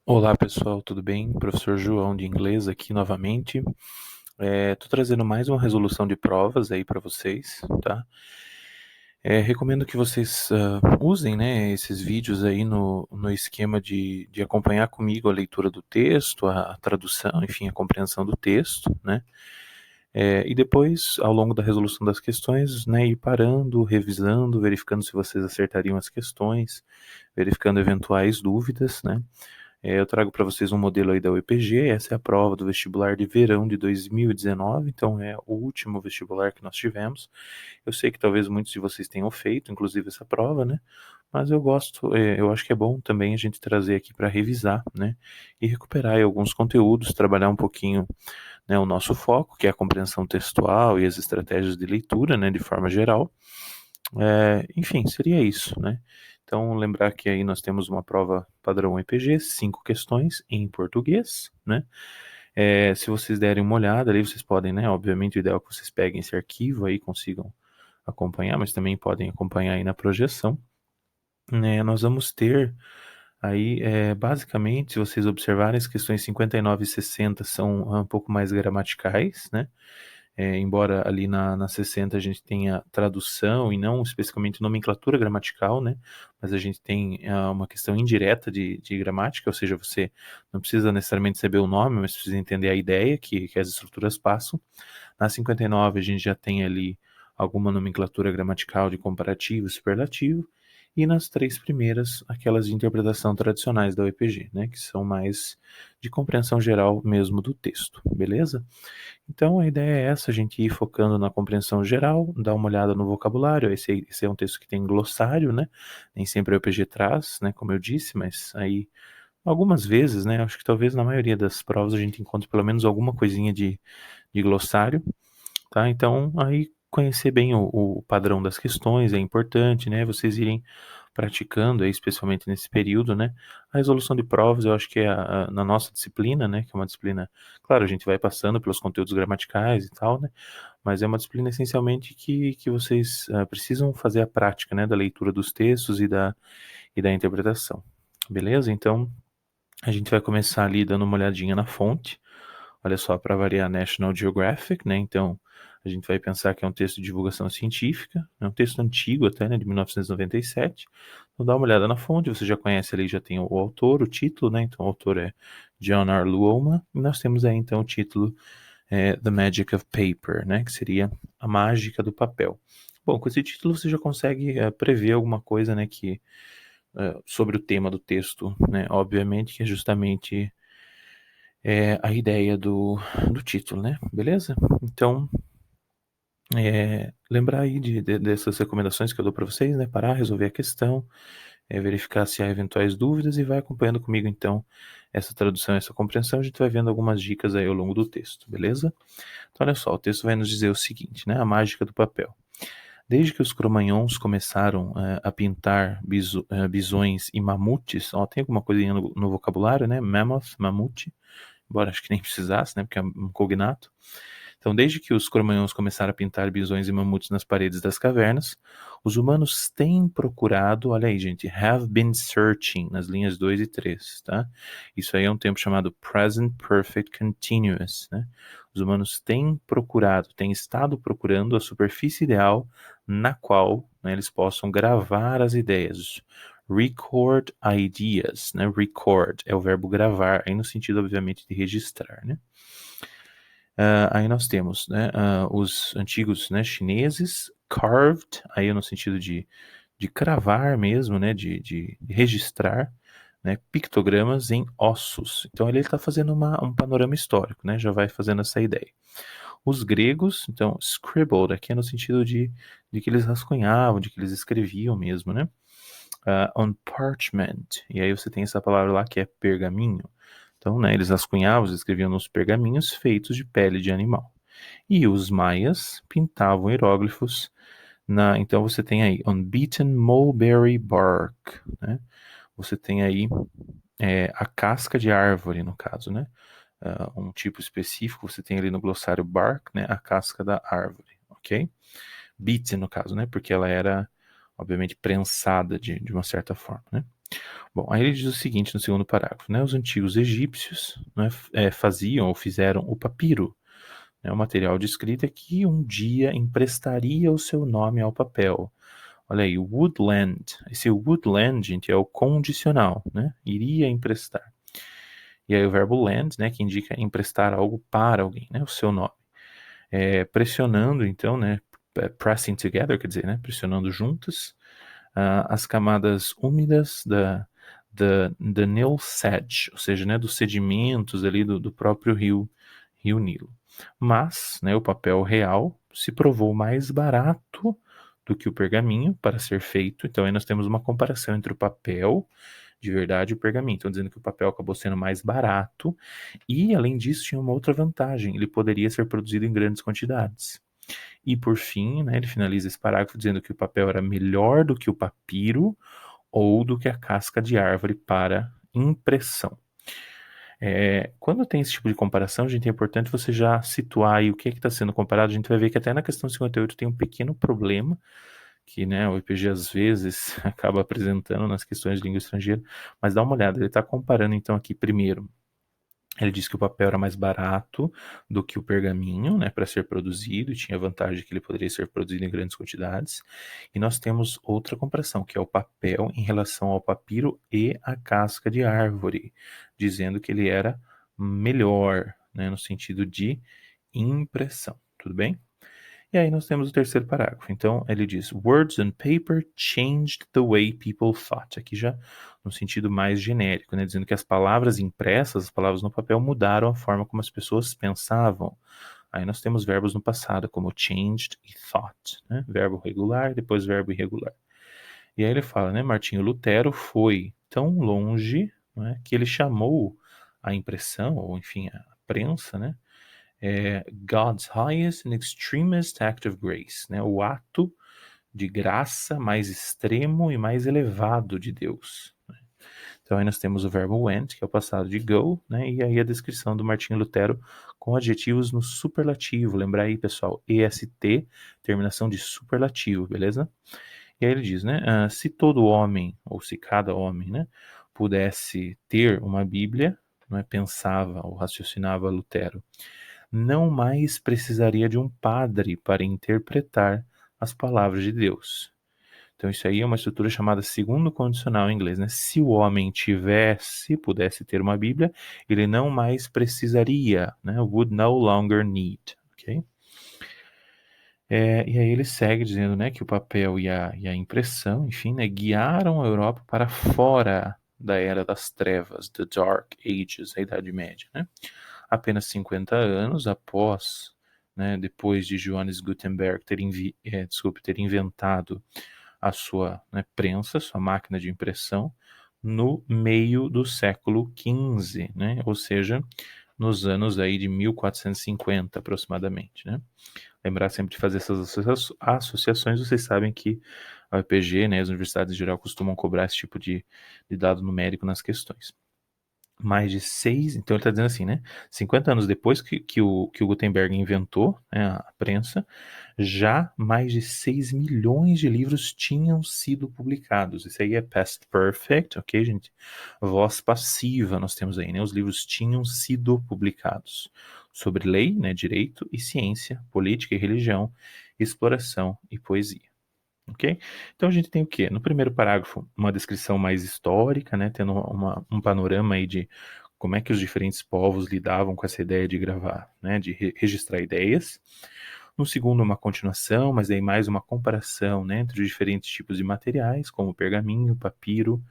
Olá pessoal, tudo bem? Professor João de inglês aqui novamente. Tô trazendo mais uma resolução de provas aí para vocês, tá? Recomendo que vocês usem, né, esses vídeos aí no esquema de acompanhar comigo a leitura do texto, a tradução, enfim, a compreensão do texto, né? E depois, ao longo da resolução das questões, né, ir parando, revisando, verificando se vocês acertariam as questões, verificando eventuais dúvidas, né? Eu trago para vocês um modelo aí da UEPG, essa é a prova do vestibular de verão de 2019, então é o último vestibular que nós tivemos. Eu sei que talvez muitos de vocês tenham feito, inclusive essa prova, né? Mas eu acho que é bom também a gente trazer aqui para revisar, né? E recuperar aí alguns conteúdos, trabalhar um pouquinho, né, o nosso foco, que é a compreensão textual e as estratégias de leitura, né, de forma geral. Enfim, seria isso, né? Então, lembrar que aí nós temos uma prova padrão EPG, 5 questões em português, né? Se vocês derem uma olhada ali, vocês podem, né? Obviamente, o ideal é que vocês peguem esse arquivo aí e consigam acompanhar, mas também podem acompanhar aí na projeção, né? Nós vamos ter aí, basicamente, se vocês observarem, as questões 59 e 60 são um pouco mais gramaticais, né? Embora ali na 60 a gente tenha tradução e não especificamente nomenclatura gramatical, né? Mas a gente tem uma questão indireta de gramática, ou seja, você não precisa necessariamente saber o nome, mas precisa entender a ideia que as estruturas passam. Na 59 a gente já tem ali alguma nomenclatura gramatical de comparativo e superlativo, e nas três primeiras, aquelas de interpretação tradicionais da UEPG, né, que são mais de compreensão geral mesmo do texto, beleza? Então a ideia é essa, a gente ir focando na compreensão geral, dar uma olhada no vocabulário. Esse é um texto que tem glossário, né? Nem sempre a UPG traz, né? Como eu disse, mas aí algumas vezes, né? Acho que talvez na maioria das provas a gente encontre pelo menos alguma coisinha de glossário, tá? Então aí conhecer bem o padrão das questões é importante, né? Vocês irem praticando, aí, especialmente nesse período, né? A resolução de provas, eu acho que é na nossa disciplina, né? Que é uma disciplina, claro, a gente vai passando pelos conteúdos gramaticais e tal, né? Mas é uma disciplina essencialmente que vocês precisam fazer a prática, né? Da leitura dos textos e da interpretação. Beleza? Então, a gente vai começar ali dando uma olhadinha na fonte. Olha só, para variar National Geographic, né? Então, a gente vai pensar que é um texto de divulgação científica, é um texto antigo até, né, de 1997. Então, dá uma olhada na fonte, você já conhece ali, já tem o autor, o título, né? Então, o autor é John R. Luoma, e nós temos aí, então, o título The Magic of Paper, né? Que seria a mágica do papel. Bom, com esse título você já consegue prever alguma coisa, né, sobre o tema do texto, né? Obviamente que é justamente a ideia do título, né? Beleza? Então, lembrar aí dessas recomendações que eu dou para vocês, né? Parar, resolver a questão, verificar se há eventuais dúvidas e vai acompanhando comigo, então, essa tradução, essa compreensão. A gente vai vendo algumas dicas aí ao longo do texto, beleza? Então, olha só, o texto vai nos dizer o seguinte, né? A mágica do papel. Desde que os cromagnons começaram a pintar bisões e mamutes, ó, tem alguma coisinha no vocabulário, né? Mammoth, mamute, embora acho que nem precisasse, né? Porque é um cognato. Então, desde que os cromagnons começaram a pintar bisões e mamutes nas paredes das cavernas, os humanos têm procurado, olha aí, gente, have been searching, nas linhas 2 e 3, tá? Isso aí é um tempo chamado present perfect continuous, né? Os humanos têm procurado, têm estado procurando a superfície ideal na qual, né, eles possam gravar as ideias. Record ideas, né? Record é o verbo gravar, aí no sentido, obviamente, de registrar, né? Aí nós temos, né, os antigos, né, chineses, carved, aí no sentido de cravar mesmo, né, de registrar, né, pictogramas em ossos. Então ele está fazendo um panorama histórico, né, já vai fazendo essa ideia. Os gregos, então, scribbled, aqui é no sentido de que eles rascunhavam, de que eles escreviam mesmo, né? On parchment, e aí você tem essa palavra lá que é pergaminho. Então, né, eles rascunhavam, eles escreviam nos pergaminhos feitos de pele de animal. E os maias pintavam hieróglifos então você tem aí on beaten mulberry bark, né? Você tem aí a casca de árvore, no caso, né? Um tipo específico, você tem ali no glossário bark, né? A casca da árvore, ok? Beaten, no caso, né? Porque ela era, obviamente, prensada de uma certa forma, né? Bom, aí ele diz o seguinte no segundo parágrafo, né? Os antigos egípcios, né, faziam ou fizeram o papiro, né, o material de escrita que um dia emprestaria o seu nome ao papel. Olha aí, woodland. Esse woodland, gente, é o condicional, né? Iria emprestar. E aí o verbo lend, né, que indica emprestar algo para alguém, né? O seu nome. Pressionando, então, né? Pressing together, quer dizer, né? Pressionando juntas as camadas úmidas da Nile Sedge, ou seja, né, dos sedimentos ali do próprio rio Nilo. Mas, né, o papel real se provou mais barato do que o pergaminho para ser feito. Então aí nós temos uma comparação entre o papel de verdade e o pergaminho. Então dizendo que o papel acabou sendo mais barato e, além disso, tinha uma outra vantagem. Ele poderia ser produzido em grandes quantidades. E por fim, né, ele finaliza esse parágrafo dizendo que o papel era melhor do que o papiro ou do que a casca de árvore para impressão. Quando tem esse tipo de comparação, gente, é importante você já situar aí o que está sendo comparado. A gente vai ver que até na questão 58 tem um pequeno problema que, né, o IPG às vezes acaba apresentando nas questões de língua estrangeira, mas dá uma olhada, ele está comparando então aqui primeiro. Ele disse que o papel era mais barato do que o pergaminho, né, para ser produzido, e tinha a vantagem de que ele poderia ser produzido em grandes quantidades. E nós temos outra comparação, que é o papel em relação ao papiro e a casca de árvore, dizendo que ele era melhor, né, no sentido de impressão. Tudo bem? E aí nós temos o terceiro parágrafo. Então ele diz: Words on paper changed the way people thought. Aqui já no sentido mais genérico, né? Dizendo que as palavras impressas, as palavras no papel, mudaram a forma como as pessoas pensavam. Aí nós temos verbos no passado, como changed e thought, né? Verbo regular, depois verbo irregular. E aí ele fala, né? Martinho Lutero foi tão longe, né, que ele chamou a impressão, ou enfim, a prensa, né? God's highest and extremest act of grace, né? O ato de graça mais extremo e mais elevado de Deus. Né? Então aí nós temos o verbo went, que é o passado de go, né? E aí a descrição do Martinho Lutero com adjetivos no superlativo. Lembrar aí, pessoal, EST, terminação de superlativo, beleza? E aí ele diz, né? Se todo homem, ou se cada homem, né, pudesse ter uma Bíblia, né, pensava ou raciocinava Lutero, não mais precisaria de um padre para interpretar as palavras de Deus. Então isso aí é uma estrutura chamada segundo condicional em inglês, né? Se o homem pudesse ter uma Bíblia, ele não mais precisaria, né? Would no longer need, ok? E aí ele segue dizendo, né, que o papel e a impressão, enfim, né, guiaram a Europa para fora da Era das Trevas, the Dark Ages, a Idade Média, né? Apenas 50 anos após, né, depois de Johannes Gutenberg ter inventado a sua, né, prensa, sua máquina de impressão, no meio do século XV, né, ou seja, nos anos aí de 1450 aproximadamente, né. Lembrar sempre de fazer essas associações, vocês sabem que a UEPG, né, as universidades em geral costumam cobrar esse tipo de dado numérico nas questões. Mais de 6, então ele está dizendo assim, né? 50 anos depois que o Gutenberg inventou, né, a prensa, já mais de 6 milhões de livros tinham sido publicados. Isso aí é past perfect, ok, gente? Voz passiva nós temos aí, né? Os livros tinham sido publicados sobre lei, né, direito e ciência, política e religião, exploração e poesia. Ok? Então a gente tem o quê? No primeiro parágrafo, uma descrição mais histórica, né, tendo um panorama aí de como é que os diferentes povos lidavam com essa ideia de gravar, né, de registrar ideias. No segundo, uma continuação, mas aí mais uma comparação, né, entre os diferentes tipos de materiais, como o pergaminho, o papiro,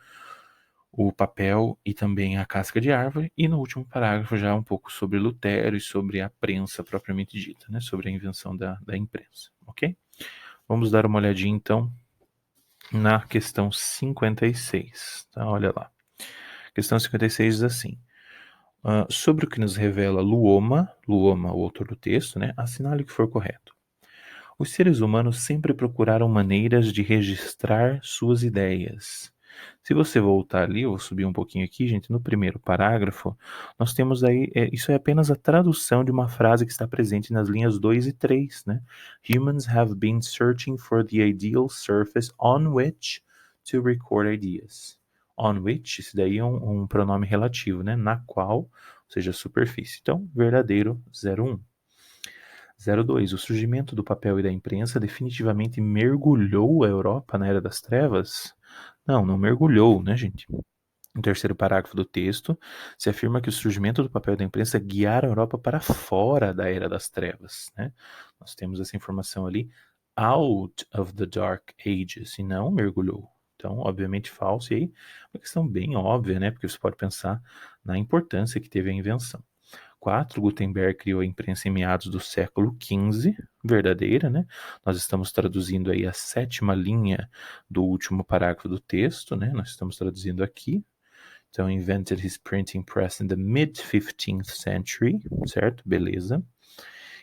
o papel e também a casca de árvore. E no último parágrafo já um pouco sobre Lutero e sobre a prensa propriamente dita, né, sobre a invenção da imprensa, ok? Vamos dar uma olhadinha então na questão 56, tá? Olha lá. Questão 56 diz assim: sobre o que nos revela Luoma, o autor do texto, né? Assinale o que for correto. Os seres humanos sempre procuraram maneiras de registrar suas ideias. Se você voltar ali, eu vou subir um pouquinho aqui, gente, no primeiro parágrafo, nós temos aí, isso é apenas a tradução de uma frase que está presente nas linhas 2 e 3, né? Humans have been searching for the ideal surface on which to record ideas. on which, esse daí é um pronome relativo, né? Na qual, ou seja, superfície. Então, verdadeiro, 01. 02. O surgimento do papel e da imprensa definitivamente mergulhou a Europa na Era das Trevas? Não, não mergulhou, né, gente? No terceiro parágrafo do texto, se afirma que o surgimento do papel e da imprensa guiaram a Europa para fora da Era das Trevas, né? Nós temos essa informação ali, out of the Dark Ages, e não mergulhou. Então, obviamente falso, e aí uma questão bem óbvia, né? Porque você pode pensar na importância que teve a invenção. 4. Gutenberg criou a imprensa em meados do século XV, verdadeira, né? Nós estamos traduzindo aí a 7ª linha do último parágrafo do texto, né? Nós estamos traduzindo aqui. Então, invented his printing press in the mid-15th century, certo? Beleza.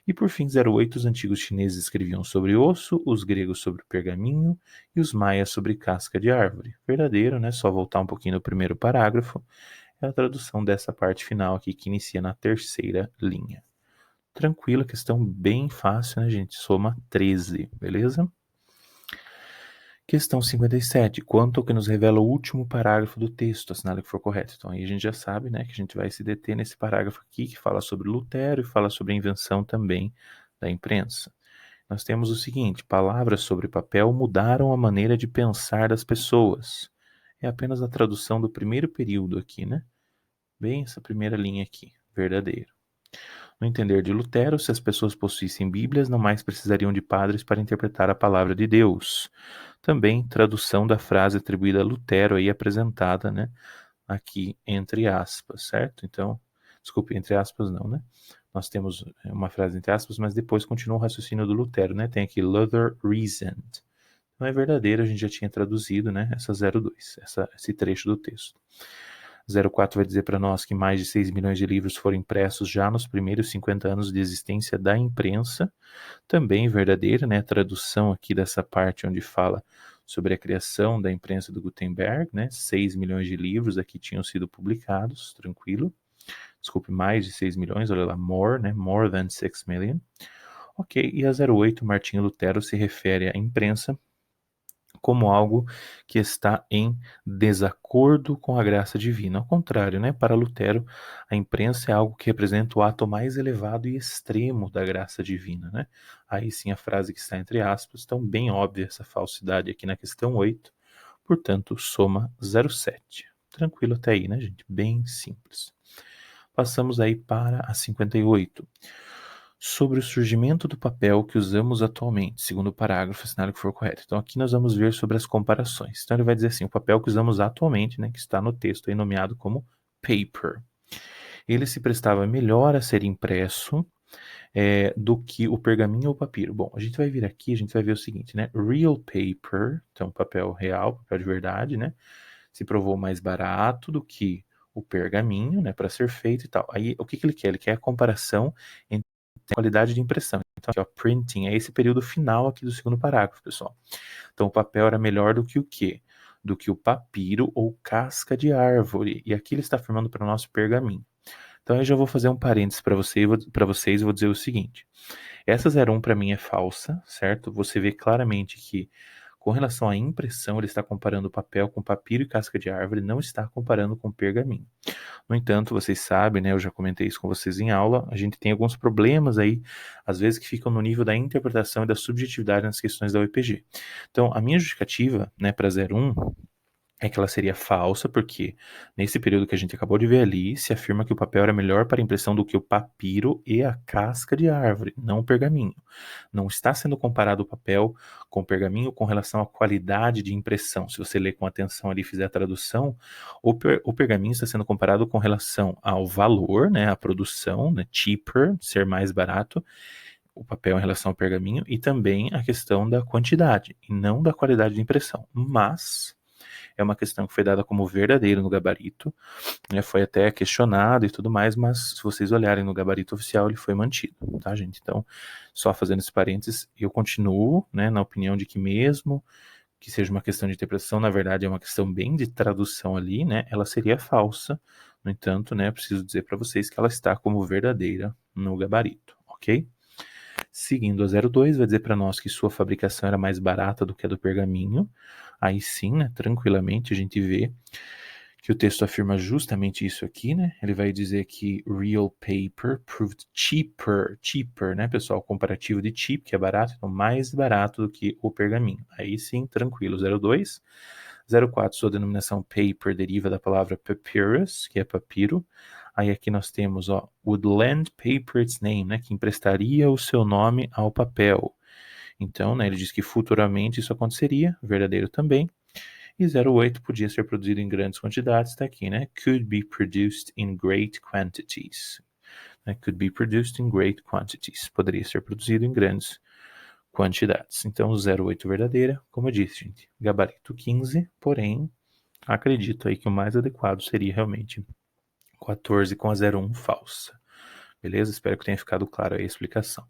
E por fim, 08, os antigos chineses escreviam sobre osso, os gregos sobre pergaminho e os maias sobre casca de árvore. Verdadeiro, né? Só voltar um pouquinho no primeiro parágrafo. É a tradução dessa parte final aqui que inicia na terceira linha. Tranquilo, questão bem fácil, né, gente? Soma 13, beleza? Questão 57. Quanto ao que nos revela o último parágrafo do texto, assinale que for correto. Então aí a gente já sabe, né, que a gente vai se deter nesse parágrafo aqui, que fala sobre Lutero e fala sobre a invenção também da imprensa. Nós temos o seguinte: palavras sobre papel mudaram a maneira de pensar das pessoas. É apenas a tradução do primeiro período aqui, né? Bem essa primeira linha aqui, verdadeiro. No entender de Lutero, se as pessoas possuíssem Bíblias, não mais precisariam de padres para interpretar a palavra de Deus. Também tradução da frase atribuída a Lutero aí apresentada, né, aqui entre aspas, certo? Então, desculpe, entre aspas não, né? Nós temos uma frase entre aspas, mas depois continua o raciocínio do Lutero, né? Tem aqui Luther reasoned. Não é verdadeiro, a gente já tinha traduzido, né, essa 02, esse trecho do texto. 04 vai dizer para nós que mais de 6 milhões de livros foram impressos já nos primeiros 50 anos de existência da imprensa. Também verdadeira, né? A tradução aqui dessa parte onde fala sobre a criação da imprensa do Gutenberg, né? 6 milhões de livros aqui tinham sido publicados, tranquilo. Desculpe, mais de 6 milhões, olha lá, more, né? More than 6 million. Ok, e a 08, Martinho Lutero se refere à imprensa como algo que está em desacordo com a graça divina. Ao contrário, né? Para Lutero, a imprensa é algo que representa o ato mais elevado e extremo da graça divina, né? Aí sim a frase que está entre aspas, então bem óbvia essa falsidade aqui na questão 8, portanto, soma 07. Tranquilo até aí, né, gente? Bem simples. Passamos aí para a 58. Sobre o surgimento do papel que usamos atualmente, segundo o parágrafo, assinale que for correto. Então aqui nós vamos ver sobre as comparações. Então ele vai dizer assim, o papel que usamos atualmente, né, que está no texto aí nomeado como paper. Ele se prestava melhor a ser impresso do que o pergaminho ou o papiro. Bom, a gente vai vir aqui, a gente vai ver o seguinte, né, real paper, então papel real, papel de verdade, né, se provou mais barato do que o pergaminho, né, para ser feito e tal. Aí o que ele quer? Ele quer a comparação entre qualidade de impressão. Então, aqui, ó, printing é esse período final aqui do segundo parágrafo, pessoal. Então, o papel era melhor do que o quê? Do que o papiro ou casca de árvore. E aqui ele está afirmando para o nosso pergaminho. Então, eu já vou fazer um parênteses para vocês e vou dizer o seguinte. Essa 01 para mim é falsa, certo? Você vê claramente que com relação à impressão, ele está comparando o papel com papiro e casca de árvore, não está comparando com pergaminho. No entanto, vocês sabem, né, eu já comentei isso com vocês em aula, a gente tem alguns problemas aí, às vezes que ficam no nível da interpretação e da subjetividade nas questões da UEPG. Então, a minha justificativa, né, para 01 é que ela seria falsa, porque nesse período que a gente acabou de ver ali, se afirma que o papel era melhor para impressão do que o papiro e a casca de árvore, não o pergaminho. Não está sendo comparado o papel com o pergaminho com relação à qualidade de impressão. Se você ler com atenção ali e fizer a tradução, o pergaminho está sendo comparado com relação ao valor, né, à produção, né, cheaper, ser mais barato, o papel em relação ao pergaminho, e também a questão da quantidade, e não da qualidade de impressão. Mas é uma questão que foi dada como verdadeira no gabarito, né, foi até questionado e tudo mais, mas se vocês olharem no gabarito oficial, ele foi mantido, tá, gente? Então, só fazendo esse parênteses, eu continuo, né, na opinião de que mesmo que seja uma questão de interpretação, na verdade é uma questão bem de tradução ali, né, ela seria falsa, no entanto, né, preciso dizer para vocês que ela está como verdadeira no gabarito, ok? Seguindo a 02, vai dizer para nós que sua fabricação era mais barata do que a do pergaminho. Aí sim, né, tranquilamente a gente vê que o texto afirma justamente isso aqui, né? Ele vai dizer que real paper proved cheaper, né, pessoal? Comparativo de cheap, que é barato, então mais barato do que o pergaminho. Aí sim, tranquilo. 02. 04, sua denominação paper deriva da palavra papyrus, que é papiro. Aí aqui nós temos, ó, would lend paper its name, né, que emprestaria o seu nome ao papel. Então, né, ele diz que futuramente isso aconteceria, verdadeiro também. E 08 podia ser produzido em grandes quantidades, está aqui, né? Could be produced in great quantities. Could be produced in great quantities. Poderia ser produzido em grandes quantidades. Então, 08 verdadeira, como eu disse, gente, gabarito 15, porém, acredito aí que o mais adequado seria realmente 14 com a 01 falsa. Beleza? Espero que tenha ficado claro aí a explicação.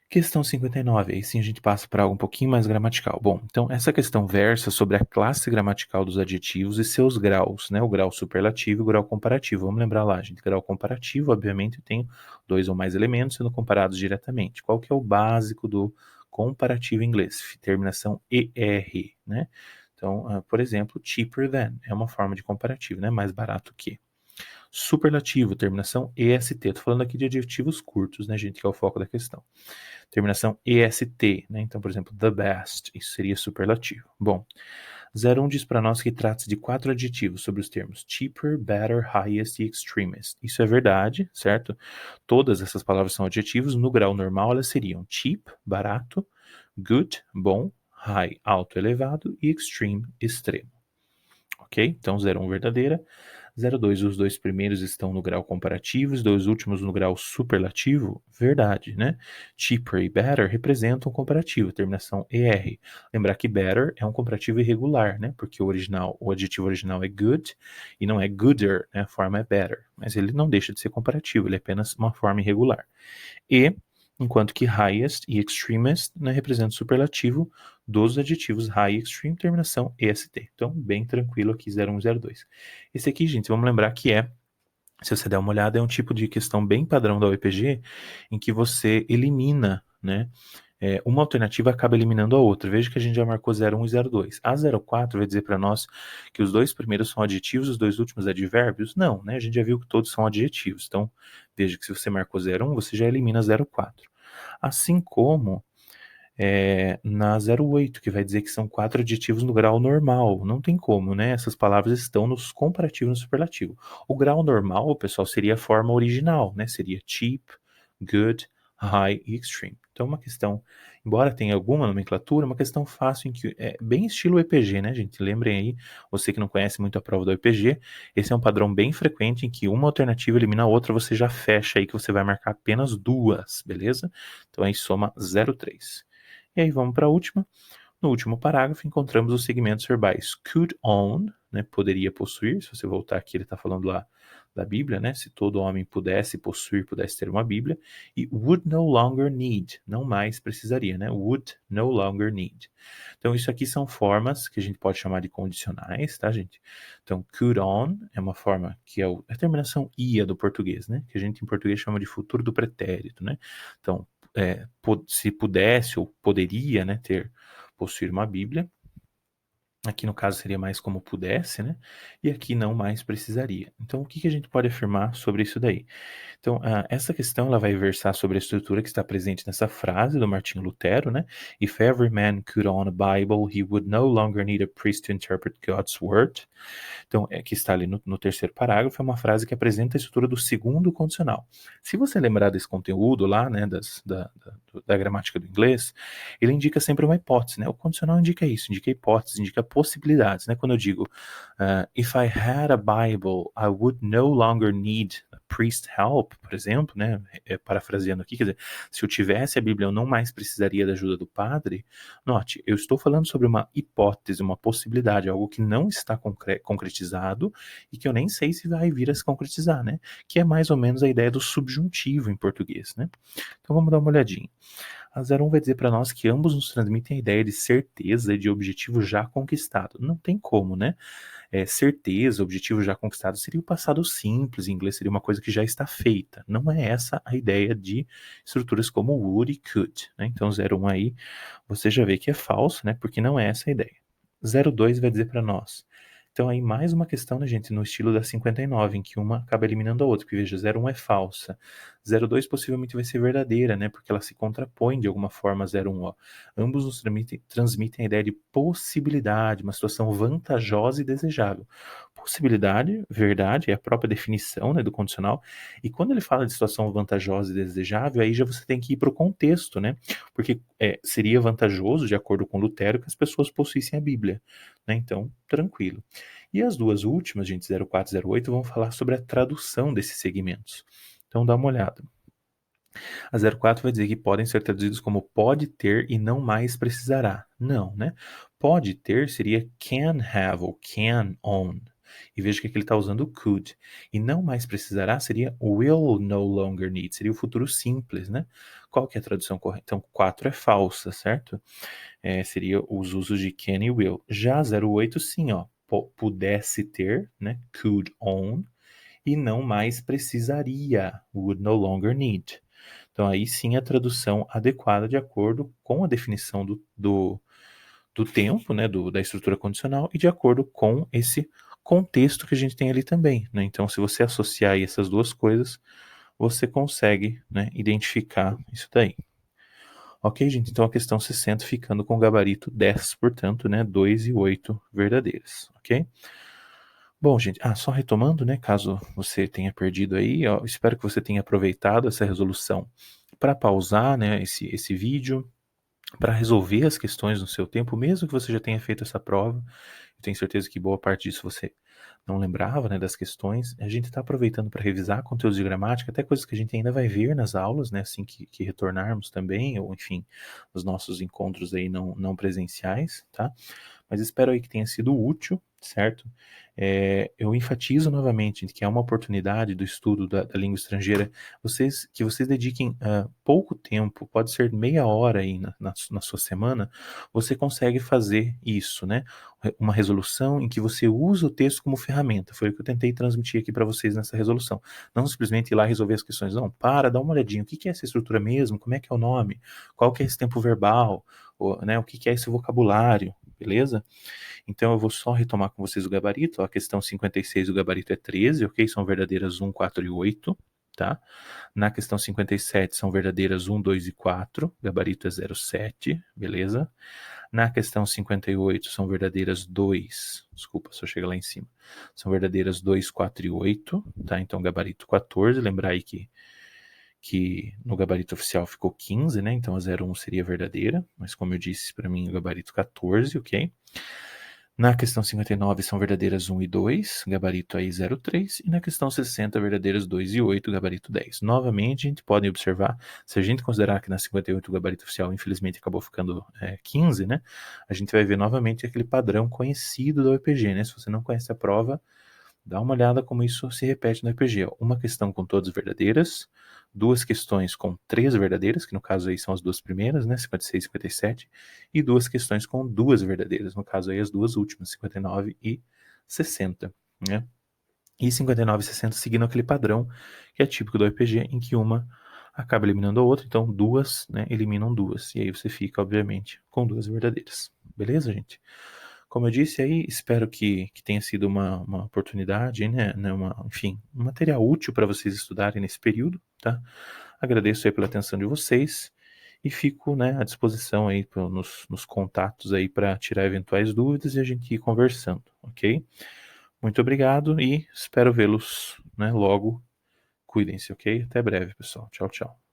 Questão 59, aí sim a gente passa para algo um pouquinho mais gramatical. Bom, então essa questão versa sobre a classe gramatical dos adjetivos e seus graus, né? O grau superlativo e o grau comparativo. Vamos lembrar lá, gente, grau comparativo, obviamente, tem dois ou mais elementos sendo comparados diretamente. Qual que é o básico do comparativo em inglês? Terminação ER, né? Então, por exemplo, cheaper than é uma forma de comparativo, né? Mais barato que. Superlativo, terminação EST. Estou falando aqui de adjetivos curtos, né, gente, que é o foco da questão. Terminação EST, né? Então, por exemplo, the best, isso seria superlativo. Bom, 01 diz para nós que trata-se de 4 adjetivos sobre os termos cheaper, better, highest e extremest. Isso é verdade, certo? Todas essas palavras são adjetivos. No grau normal, elas seriam cheap, barato, good, bom, high, alto, elevado e extreme, extremo. Ok? Então, 01 verdadeira. 02, os dois primeiros estão no grau comparativo, os dois últimos no grau superlativo, verdade, né? Cheaper e better representam o comparativo, terminação ER. Lembrar que better é um comparativo irregular, né? Porque o adjetivo original é good e não é gooder, né? A forma é better. Mas ele não deixa de ser comparativo, ele é apenas uma forma irregular. E enquanto que highest e extremest, né, representam o superlativo dos adjetivos high e extreme, terminação EST. Então, bem tranquilo aqui, 0102. Esse aqui, gente, vamos lembrar que se você der uma olhada, é um tipo de questão bem padrão da UEPG, em que você elimina, né, uma alternativa acaba eliminando a outra. Veja que a gente já marcou 01 e 02. A 04 vai dizer para nós que os dois primeiros são adjetivos, os dois últimos advérbios? Não, né? A gente já viu que todos são adjetivos. Então, veja que se você marcou 01, você já elimina 04. Assim como na 08, que vai dizer que são 4 adjetivos no grau normal. Não tem como, né? Essas palavras estão nos comparativos no superlativo. O grau normal, pessoal, seria a forma original, né? Seria cheap, good, high e extreme. Então, uma questão, embora tenha alguma nomenclatura, uma questão fácil, em que é bem estilo EPG, né, gente? Lembrem aí, você que não conhece muito a prova do EPG, esse é um padrão bem frequente em que uma alternativa elimina a outra, você já fecha aí que você vai marcar apenas duas, beleza? Então aí soma 0,3. E aí vamos para a última. No último parágrafo, encontramos os segmentos verbais could own, né, poderia possuir. Se você voltar aqui, ele está falando lá da Bíblia, né, se todo homem pudesse possuir, pudesse ter uma Bíblia. E would no longer need, não mais precisaria, né, would no longer need. Então, isso aqui são formas que a gente pode chamar de condicionais, tá, gente? Então, could own é uma forma que é a terminação ia do português, né, que a gente em português chama de futuro do pretérito, né? Então, se pudesse ou poderia, né, possuir uma Bíblia. Aqui no caso seria mais como pudesse, né? E aqui não mais precisaria. Então, o que a gente pode afirmar sobre isso daí? Então, essa questão ela vai versar sobre a estrutura que está presente nessa frase do Martinho Lutero, né? If every man could own a Bible, he would no longer need a priest to interpret God's word. Então, que está ali no terceiro parágrafo, é uma frase que apresenta a estrutura do segundo condicional. Se você lembrar desse conteúdo lá, né, da gramática do inglês, ele indica sempre uma hipótese, né? O condicional indica isso, indica hipóteses, indica possibilidades, né? Quando eu digo, if I had a Bible, I would no longer need a priest help, por exemplo, né? Parafraseando aqui, quer dizer, se eu tivesse a Bíblia, eu não mais precisaria da ajuda do padre. Note, eu estou falando sobre uma hipótese, uma possibilidade, algo que não está concretizado e que eu nem sei se vai vir a se concretizar, né? Que é mais ou menos a ideia do subjuntivo em português, né? Então vamos dar uma olhadinha. A 01 vai dizer para nós que ambos nos transmitem a ideia de certeza e de objetivo já conquistado. Não tem como, né? Certeza, objetivo já conquistado seria o passado simples, em inglês seria uma coisa que já está feita. Não é essa a ideia de estruturas como would e could, né? Então 01 aí, você já vê que é falso, né? Porque não é essa a ideia. 02 vai dizer para nós Então aí mais uma questão, né, gente, no estilo da 59, em que uma acaba eliminando a outra, porque veja, 01 é falsa, 02 possivelmente vai ser verdadeira, né, porque ela se contrapõe de alguma forma a 01, ó. Ambos nos transmitem a ideia de possibilidade, uma situação vantajosa e desejável. Possibilidade, verdade, é a própria definição, né, do condicional, e quando ele fala de situação vantajosa e desejável, aí já você tem que ir para o contexto, né, porque seria vantajoso, de acordo com Lutero, que as pessoas possuíssem a Bíblia, né, então, tranquilo. E as duas últimas, gente, 04 e 08, vão falar sobre a tradução desses segmentos. Então, dá uma olhada. A 04 vai dizer que podem ser traduzidos como pode ter e não mais precisará. Não, né? Pode ter seria can have ou can own. E veja que aqui ele está usando could. E não mais precisará seria will no longer need. Seria o futuro simples, né? Qual que é a tradução correta? Então, 4 é falsa, certo? Seria os usos de can e will. Já 08, sim, ó. Pudesse ter, né? Could own. E não mais precisaria. Would no longer need. Então, aí sim a tradução adequada de acordo com a definição do tempo, né, da estrutura condicional e de acordo com esse contexto que a gente tem ali também, né? Então, se você associar aí essas duas coisas, você consegue, né, identificar isso daí. Ok, gente? Então, a questão 60 ficando com o gabarito 10, portanto, né, 2 e 8 verdadeiras, ok? Bom, gente, só retomando, né, caso você tenha perdido aí, ó, espero que você tenha aproveitado essa resolução para pausar, né, esse vídeo, para resolver as questões no seu tempo, mesmo que você já tenha feito essa prova. Eu tenho certeza que boa parte disso você não lembrava, né, das questões. A gente está aproveitando para revisar conteúdos de gramática, até coisas que a gente ainda vai ver nas aulas, né, assim que retornarmos também, ou enfim, nos nossos encontros aí não presenciais, tá? Mas espero aí que tenha sido útil, certo? Eu enfatizo novamente que é uma oportunidade do estudo da língua estrangeira, que vocês dediquem pouco tempo, pode ser meia hora aí na sua semana, você consegue fazer isso, né? Uma resolução em que você usa o texto como ferramenta, foi o que eu tentei transmitir aqui para vocês nessa resolução. Não simplesmente ir lá resolver as questões, não, dá uma olhadinha, o que é essa estrutura mesmo, como é que é o nome, qual que é esse tempo verbal, né, o que é esse vocabulário, beleza? Então eu vou só retomar com vocês o gabarito. A questão 56, o gabarito é 13, ok? São verdadeiras 1, 4 e 8, tá? Na questão 57, são verdadeiras 1, 2 e 4, gabarito é 07, beleza? Na questão 58, são verdadeiras 2, desculpa, só chega lá em cima. São verdadeiras 2, 4 e 8, tá? Então gabarito 14, lembrar aí que no gabarito oficial ficou 15, né? Então a 01 seria verdadeira, mas como eu disse, para mim o gabarito 14, ok? Na questão 59 são verdadeiras 1 e 2, gabarito aí 03, e na questão 60 verdadeiras 2 e 8, gabarito 10. Novamente, a gente pode observar, se a gente considerar que na 58 o gabarito oficial infelizmente acabou ficando 15, né? A gente vai ver novamente aquele padrão conhecido do EPG, né? Se você não conhece a prova, dá uma olhada como isso se repete no EPG. Uma questão com todas verdadeiras, duas questões com 3 verdadeiras, que no caso aí são as duas primeiras, né, 56 e 57, e duas questões com 2 verdadeiras, no caso aí as duas últimas, 59 e 60, né? E 59 e 60 seguindo aquele padrão que é típico do EPG, em que uma acaba eliminando a outra, então duas, né, eliminam duas, e aí você fica, obviamente, com 2 verdadeiras. Beleza, gente? Como eu disse aí, espero que tenha sido uma oportunidade, né, enfim, um material útil para vocês estudarem nesse período, tá? Agradeço aí pela atenção de vocês e fico, né, à disposição aí nos contatos aí para tirar eventuais dúvidas e a gente ir conversando, ok? Muito obrigado e espero vê-los, né, logo. Cuidem-se, ok? Até breve, pessoal. Tchau, tchau.